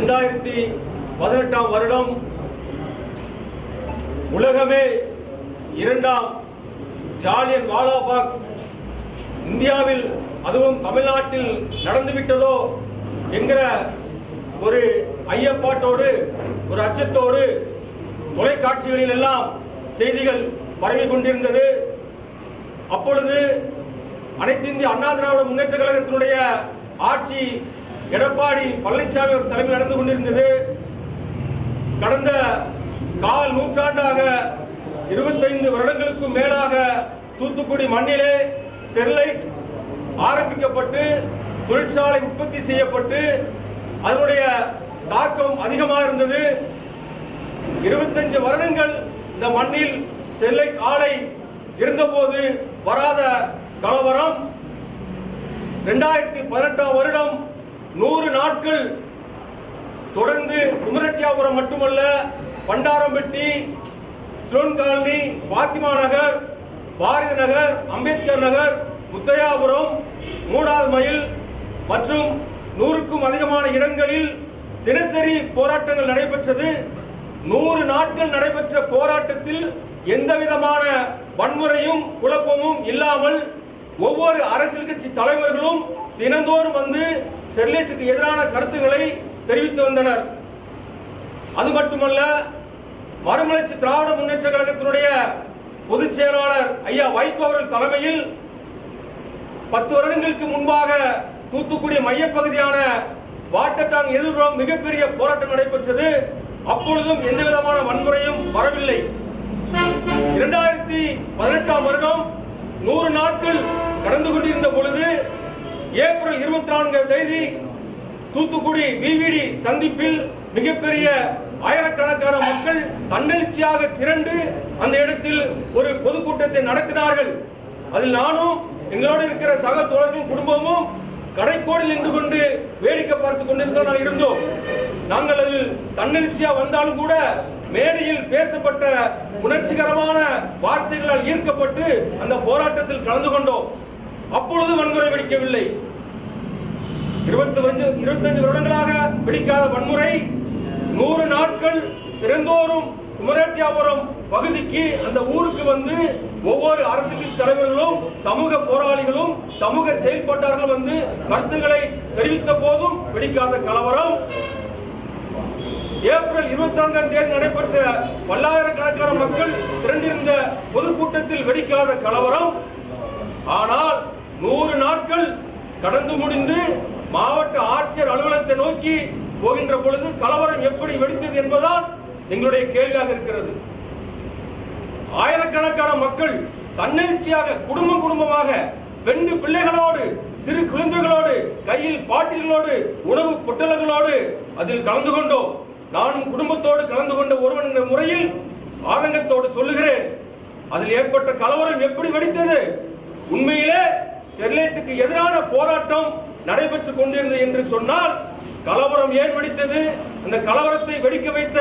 2018 வருடம் உலகமே இரண்டாம் ஜாலியன் வாலாபாக் இந்தியாவில் அதுவும் தமிழ்நாட்டில் நடந்துவிட்டதோ என்கிற ஒரு ஐயப்பாட்டோடு ஒரு அச்சத்தோடு தொலைக்காட்சிகளில் எல்லாம் செய்திகள் பரவிக் கொண்டிருந்தது. அப்பொழுது அனைத்து இந்திய அண்ணா திராவிட முன்னேற்ற கழகத்தினுடைய ஆட்சி எடப்பாடி பழனிசாமி தலைமையில் நடந்து கொண்டிருந்தது. கடந்த கால் நூற்றாண்டாக 25 வருடங்களுக்கும் மேலாக தூத்துக்குடி மண்ணிலே ஸ்டெர்லைட் ஆரம்பிக்கப்பட்டு தொழிற்சாலை உற்பத்தி செய்யப்பட்டு அதனுடைய தாக்கம் அதிகமாக இருந்தது. 25 வருடங்கள் இந்த மண்ணில் ஸ்டெர்லைட் ஆலை இருந்தபோது வராத கலவரம் 2018 வருடம் 100 நாட்கள் தொடர்ந்து குமரட்டியாபுரம் மட்டுமல்ல, பண்டாரம்பட்டி, ஸ்லோன் காலனி, பாத்திமா நகர், பாரதி நகர், அம்பேத்கர் நகர், முத்தையாபுரம், 3வது மைல் மற்றும் 100க்கும் அதிகமான இடங்களில் தினசரி போராட்டங்கள் நடைபெற்றது. 100 நாட்கள் நடைபெற்ற போராட்டத்தில் எந்தவிதமான வன்முறையும் குழப்பமும் இல்லாமல் ஒவ்வொரு அரசியல் கட்சி தலைவர்களும் தினந்தோறும் வந்து ஸ்டெர்லைட்டுக்கு எதிரான கருத்துக்களை தெரிவித்து வந்தனர். அது மட்டுமல்ல, மறுமலர்ச்சி திராவிட முன்னேற்ற கழகத்தினுடைய பொதுச் செயலாளர் ஐயா வைகோ அவர்கள் தலைமையில் 10 வருடங்களுக்கு முன்பாக தூத்துக்குடி மையப்பகுதியான வாட்டர் டேங்க் எதிர்ப்புறம் மிகப்பெரிய போராட்டம் நடைபெற்றது. அப்பொழுதும் எந்த விதமான வன்முறையும் வரவில்லை. 2018 வருடம் 100 நாட்கள் கடந்து கொண்டிருந்த பொழுது ஏப்ரல் 24 தேதி தூத்துக்குடி விவிடி சந்திப்பில் மிகப்பெரிய ஆயிரக்கணக்கான மக்கள் தன்னெழுச்சியாக திரண்டு அந்த இடத்தில் ஒரு பொதுக்கூட்டத்தை நடத்தினார்கள். அதில் நானும் எங்களோடு இருக்கிற சக தோழர்கள் குடும்பமும் கடைக்கோடில் நின்று கொண்டு வேடிக்கை பார்த்துக் கொண்டிருந்தோம் இருந்தோம். நாங்கள் அதில் தன்னெழுச்சியா வந்தாலும் கூட மேடையில் பேசப்பட்ட உணர்ச்சிகரமான வார்த்தைகளால் ஈர்க்கப்பட்டு அந்த போராட்டத்தில் கலந்து கொண்டோம். அப்பொழுது வன்முறை வெடிக்கவில்லை. 25 வருடங்களாக வெடிக்காத வன்முறை 100 நாட்கள் தினந்தோறும் குமரட்டியாபுரம் பகுதிக்கு அந்த ஊருக்கு வந்து ஒவ்வொரு அரசியல் தலைவர்களும் சமூக போராளிகளும் சமூக செயல்பாட்டாளர்களும் வந்து கருத்துக்களை தெரிவித்த போதும் வெடிக்காத கலவரம். ஏப்ரல் 24 தேதி நடைபெற்ற பல்லாயிரக்கணக்கான மக்கள் திரண்டிருந்த பொதுக்கூட்டத்தில் வெடிக்காத கலவரம். ஆனால் 100 நாட்கள் கடந்து முடிந்து மாவட்ட ஆட்சியர் அலுவலகத்தை நோக்கி போகின்ற பொழுது கலவரம் எப்படி வெடித்தது என்பதால் எங்களுடைய கேள்வியாக இருக்கிறது. ஆயிரக்கணக்கான மக்கள் தன்னெழுச்சியாக குடும்பமாக பெண் பிள்ளைகளோடு சிறு குழந்தைகளோடு கையில் பாட்டில்களோடு உணவு பொட்டலங்களோடு அதில் கலந்து கொண்டோம். நானும் குடும்பத்தோடு கலந்து கொண்ட ஒருவன் என்ற முறையில் ஆதங்கத்தோடு சொல்லுகிறேன். அதில் ஏற்பட்ட கலவரம் எப்படி வெடித்தது? உண்மையிலே ஸ்டெர்லைட்டுக்கு எதிரான போராட்டம் நடைபெற்றுக் கொண்டிருந்தது என்று சொன்னால் கலவரம் ஏன் வெடித்தது? அந்த கலவரத்தை வெடிக்க வைத்த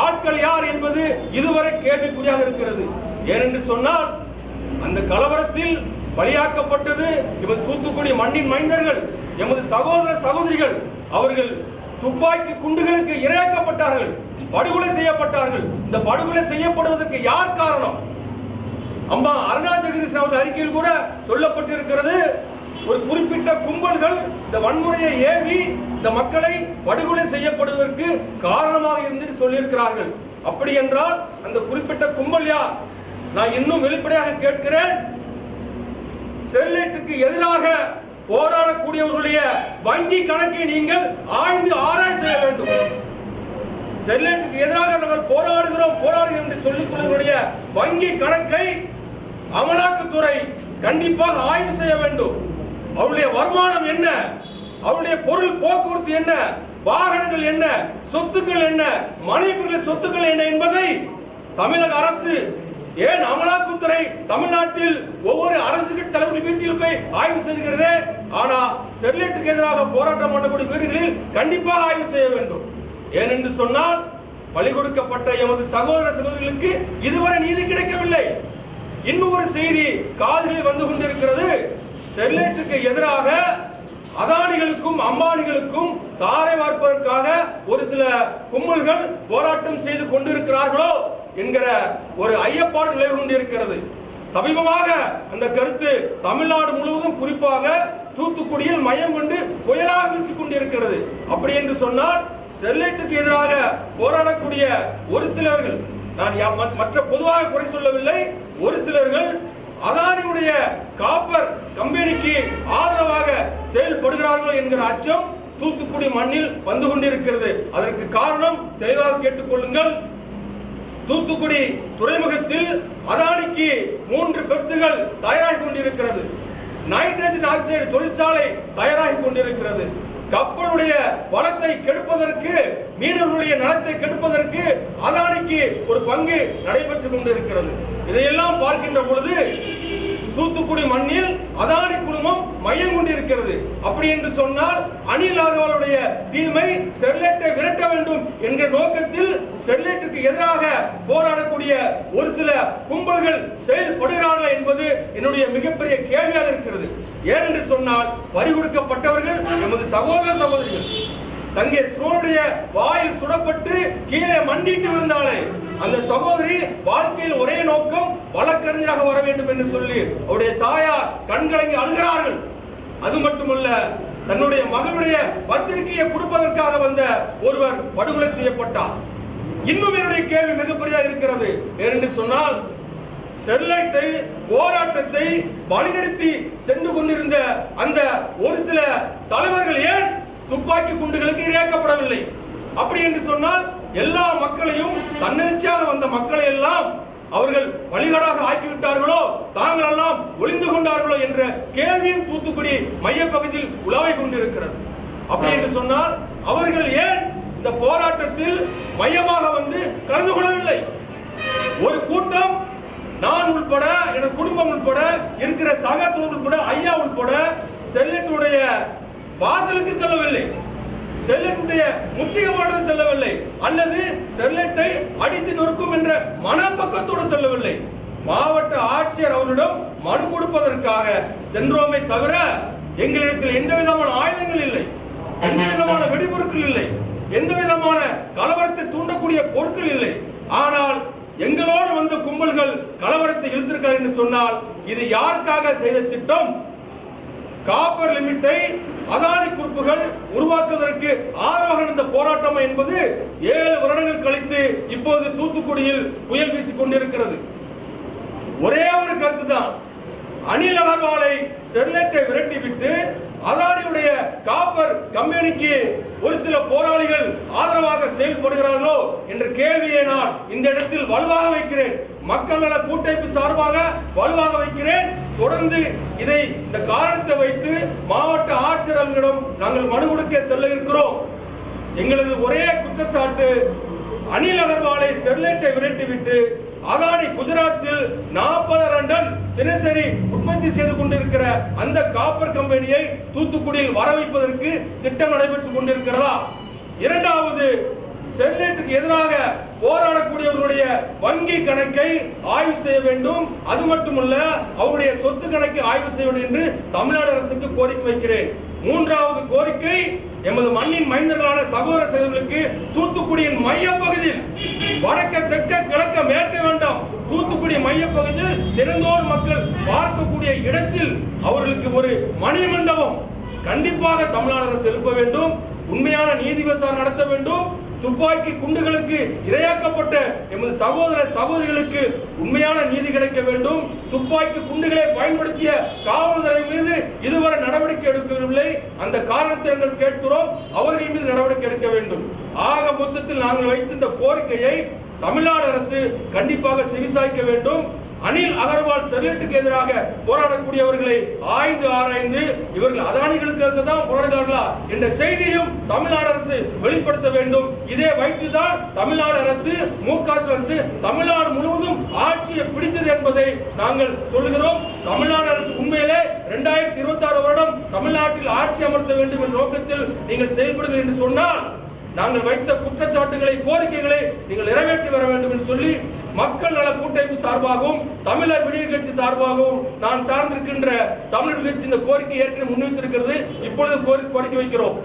ஆட்கள் யார் என்பது இதுவரை கேள்விக்குறியாக இருக்கிறது. ஏனென்று சொன்னால் அந்த கலவரத்தில் பலியாக்கப்பட்டது எமது தூத்துக்குடி மண்ணின் மைந்தர்கள், எமது சகோதர சகோதரிகள். அவர்கள் துப்பாக்கி குண்டுகளுக்கு இரையாக்கப்பட்டார்கள், படுகொலை செய்யப்பட்டார்கள். இந்த படுகொலை செய்யப்படுவதற்கு யார் காரணம்? அம்மா அருணா ஜெகதீசன் அவர்கள் அறிக்கையில் கூட சொல்லப்பட்டிருக்கிறது, ஒரு குறிப்பிட்ட கும்பல்கள் இந்த வன்முறையை ஏவி இந்த மக்களை படுகொலை செய்யப்படுவதற்கு காரணமாக இருந்து சொல்லியிருக்கிறார்கள். அப்படி என்றால் அந்த குறிப்பிட்ட கும்பல் யார்? நான் இன்னும் வெளிப்படையாக கேட்கிறேன். ஸ்டெர்லைட்டுக்கு எதிராக போராடக்கூடியவர்களுடைய வங்கி கணக்கை நீங்கள் ஆய்ந்து ஆராய்ச்சி செய்ய வேண்டும். ஸ்டெர்லைட்டுக்கு எதிராக நாங்கள் போராடுகிறோம் என்று சொல்லிக் கொள்வதனுடைய வங்கி கணக்கை அமலாக்கத்துறை கண்டிப்பாக ஆய்வு செய்ய வேண்டும். அவருடைய வருமானம் என்ன, அவருடைய பொருள் போக்குவரத்து என்ன, வாகனங்கள் என்ன, சொத்துக்கள் என்ன, மனைவிகளின் சொத்துக்கள் என்ன என்பதை தமிழக அரசு, ஏன் அமலாக்கத்துறை தமிழ்நாட்டில் ஒவ்வொரு அரசியல் தலைவர்கள் வீட்டில் போய் ஆய்வு செய்கிறது. ஆனா ஸ்டெர்லைட்டுக்கு எதிராக போராட்டம் பண்ணக்கூடிய வீடுகளில் கண்டிப்பாக ஆய்வு செய்ய வேண்டும். ஏனென்று சொன்னால் பலி கொடுக்கப்பட்ட எமது சகோதர சகோதரிகளுக்கு இதுவரை நீதி கிடைக்கவில்லை. இன்னும் ஒரு செய்தி காதுகளில் வந்து கொண்டிருக்கிறது. ஸ்டெர்லைட்டுக்கு எதிராக அதானிகளுக்கும் அம்பானிகளுக்கும் தாரை வார்ப்பதற்காக ஒரு சில கும்பல்கள் போராட்டம் செய்து கொண்டிருக்கிறார்களோ என்கிற ஒரு ஐயப்பாடு நிலவி கொண்டிருக்கிறது. சமீபமாக அந்த கருத்து தமிழ்நாடு முழுவதும் குறிப்பாக தூத்துக்குடியில் மையம் கொண்டு புயலாக வீசிக் கொண்டிருக்கிறது. அப்படி என்று சொன்னால் ஸ்டெர்லைட்டுக்கு எதிராக போராடக்கூடிய ஒரு சிலர்கள், நான் மற்ற பொதுவாக குறை சொல்லவில்லை, ஒரு சிலர்கள் அதானியுடைய காப்பர் கம்பெனிக்கு ஆதரவாக செயல்படுகிறார்கள் என்கிற அச்சம் தூத்துக்குடி மண்ணில் வந்து கொண்டிருக்கிறது. அதற்கு காரணம் தெளிவாக கேட்டுக்கொள்ளுங்கள். தூத்துக்குடி துறைமுகத்தில் அதானிக்கு 3 பெர்த்துகள் தயாராகி கொண்டிருக்கிறது. நைட்ரஜன் ஆக்சைடு தொழிற்சாலை தயாராகி கொண்டிருக்கிறது. கப்பலுடைய வளத்தை கெடுப்பதற்கு, மீனவர்களுடைய நலத்தை கெடுப்பதற்கு அதானிக்கு ஒரு பங்கு நடைபெற்றுக் கொண்டிருக்கிறது. இதையெல்லாம் பார்க்கின்ற பொழுது தூத்துக்குடி மண்ணில் அதானி குழுமம் மையம் கொண்டிருக்கிறது. அப்படி என்று சொன்னால் அனில் அகர்வாலுடைய டீமை ஸ்டெர்லைட்டை விரட்ட வேண்டும் என்கிற நோக்கத்தில் ஸ்டெர்லைட்டுக்கு எதிராக போராடக்கூடிய ஒரு சில கும்பல்கள் செயல்படுகிறார்கள் என்பது என்னுடைய மிகப்பெரிய கேள்வியாக இருக்கிறது. ஏனென்று சொன்னால் பறிகொடுக்கப்பட்டவர்கள் நமது சகோதர சகோதரிகள். தங்கை ஸ்ரோனுடைய வாயில் சுடப்பட்டு கீழே மண்டிட்டு விழுந்தாலே அந்த சகோதரி வாழ்க்கையில் ஒரே நோக்கம் வழக்கறிஞராக வர வேண்டும் என்று சொல்லி அவருடைய தாயார் கண்கலங்கி அழுகிறார்கள். அது மட்டுமல்ல, தன்னுடைய மகளுடைய பத்திரிகையை கொடுப்பதற்காக வந்த ஒருவர் படுகொலை செய்யப்பட்டார். இன்னும் என்னுடைய கேள்வி மிகப்பெரியதாக இருக்கிறது. ஏனென்று சொன்னால் ஸ்டெர்லைட்டை போராட்டத்தை வழிநடத்தி சென்று கொண்டிருந்த அந்த ஒரு சில தலைவர்கள் ஏன் துப்பாக்கி குண்டுகளுக்கு இரையாக்கப்படவில்லை? அப்படி என்று சொன்னால் எல்லா மக்களையும் தன்னெழுச்சியாக வந்த மக்களை எல்லாம் அவர்கள் வழிகாடாக ஆக்கிவிட்டார்களோ, தாங்கள் எல்லாம் ஒளிந்து கொண்டார்களோ என்ற கேள்வியும் தூத்துக்குடி மையப்பகுதியில் உலாவை கொண்டிருக்கிறது. அப்படி என்று சொன்னால் அவர்கள் ஏன் இந்த போராட்டத்தில் மையமாக வந்து கலந்து கொள்ளவில்லை? ஒரு கூட்டம், நான் உட்பட, என் குடும்பம் உட்பட, இருக்கிற சக தொழில் உட்பட, ஐயா உட்பட ஸ்டெர்லைட்டுடைய வாசலுக்கு செல்லவில்லை, ஸ்டெர்லைட்டுடைய முற்றுகைப்பாடு செல்லவில்லை, அல்லது ஸ்டெர்லைட்டை அடித்து நொறுக்கும் என்ற மனப்பக்கத்தோடு செல்லவில்லை. மாவட்ட ஆட்சியர் அவரிடம் மனு கொடுப்பதற்காக சென்றோமே தவிர எங்களிடத்தில் எந்த விதமான ஆயுதங்கள் இல்லை, எந்த விதமான வெடிபொருட்கள் இல்லை, எந்த விதமான கலவரத்தை தூண்டக்கூடிய பொருட்கள் இல்லை. ஆனால் எங்களோடு வந்த கும்பல்கள் கலவரத்தை இழுத்திருக்கிறார் என்று சொன்னால் இது யாருக்காக செய்த திட்டம்? காப்பர் லிமிட்டை அதானி குரூப்புகள் உருவாக்குவதற்கு ஆதரவாக இருந்த போராட்டம் என்பது 7 வருடங்கள் கழித்து இப்போது தூத்துக்குடியில் புயல் வீசிக் கொண்டிருக்கிறது. ஒரே ஒரு கருத்து தான், அனில் அகர்வாலை ஸ்டெர்லைட்டை விரட்டிவிட்டு அதானியுடைய காப்பர் கம்பெனிக்கு ஒரு சில போராளிகள் ஆதரவாக செயல்படுகிறார்களோ என்ற கேள்வியை நான் இந்த இடத்தில் வலுவாக வைக்கிறேன். மக்கள் நல கூட்டமைப்பு சார்பாக வலுவாக வைக்கிறேன். தொடர்ந்து இதை இந்த காரணத்தை வைத்து மாவட்ட ஆட்சியர்களிடம் நாங்கள் மனு கொடுக்க செல்ல இருக்கிறோம். எங்களது ஒரே குற்றச்சாட்டு, அனில் அகர்வாலை ஸ்டெர்லைட்டை விரட்டிவிட்டு அதானி குஜராத்தில் 40 டன் தினசரி உற்பத்தி செய்து கொண்டிருக்கிற அந்த காப்பர் கம்பெனியை தூத்துக்குடியில் வர வைப்பதற்கு திட்டம் நடைபெற்றுக் கொண்டிருக்கிறதா? இரண்டாவது, ஸ்டெர்லைட்டுக்கு எதிராக போராடக்கூடியவர்களுடைய வங்கி கணக்கை ஆய்வு செய்ய வேண்டும். அது மட்டுமல்ல, அவருடைய சொத்து கணக்கை ஆய்வு செய்ய வேண்டும் என்று தமிழ்நாடு அரசுக்கு கோரிக்கை வைக்கிறேன். மூன்றாவது கோரிக்கை, எமது மண்ணின் மைந்தர்களான சகோதர சகோதரிகளுக்கு தூத்துக்குடியின் மையப்பகுதியில், வடக்க தெற்க கிழக்க மேற்க வேண்டாம், தூத்துக்குடி மையப்பகுதியில் தினந்தோறும் மக்கள் பார்க்கக்கூடிய இடத்தில் அவர்களுக்கு ஒரு மணி மண்டபம் கண்டிப்பாக தமிழ்நாடு அரசு எழுப்ப வேண்டும். உண்மையான நீதி விசாரணை நடத்த வேண்டும். துப்பாக்கி குண்டுகளுக்கு இரையாக்கப்பட்ட எமது சகோதர சகோதரிகளுக்கு உண்மையான நீதி கிடைக்க வேண்டும். துப்பாக்கி குண்டுகளை பயன்படுத்திய காவல்துறை மீது இதுவரை நடவடிக்கை எடுக்கவில்லை. அந்த காரணத்தை நாங்கள் கேட்கிறோம். அவர்கள் மீது நடவடிக்கை எடுக்க வேண்டும். ஆக மொத்தத்தில் நாங்கள் வைத்த இந்த கோரிக்கையை தமிழ்நாடு அரசு கண்டிப்பாக செவிசாய்க்க வேண்டும். அனில் அகர்வால் ஸ்டெர்லைட்டுக்கு எதிராக போராடக்கூடியவர்களை ஆய்ந்து ஆராய்ந்து இவர்கள் அதானிகளுக்கு தான் போராடுகிறார்களா என்ற செய்தியும் தமிழ்நாடு அரசு வெளிப்படுத்த வேண்டும். இதை வைத்துதான் தமிழ்நாடு அரசு, மு.க. அரசு தமிழ்நாடு முழுவதும் ஆட்சியை பிடித்தது என்பதை நாங்கள் சொல்லுகிறோம். தமிழ்நாடு அரசு உண்மையிலே 2026 வருடம் தமிழ்நாட்டில் ஆட்சி அமர்த்த வேண்டும் என்ற நோக்கத்தில் நீங்கள் செயல்படுங்கள் என்று சொன்னால் நாங்கள் வைத்த குற்றச்சாட்டுகளை, கோரிக்கைகளை நீங்கள் நிறைவேற்றி வர வேண்டும் என்று சொல்லி மக்கள் நல கூட்டமைப்பு சார்பாகவும் தமிழர் விடியல் கட்சி சார்பாகவும் நான் சார்ந்திருக்கின்ற தமிழர் கட்சி இந்த கோரிக்கை ஏற்கனவே முன்வைத்திருக்கிறது. இப்பொழுது கோரிக்கை வைக்கிறோம்.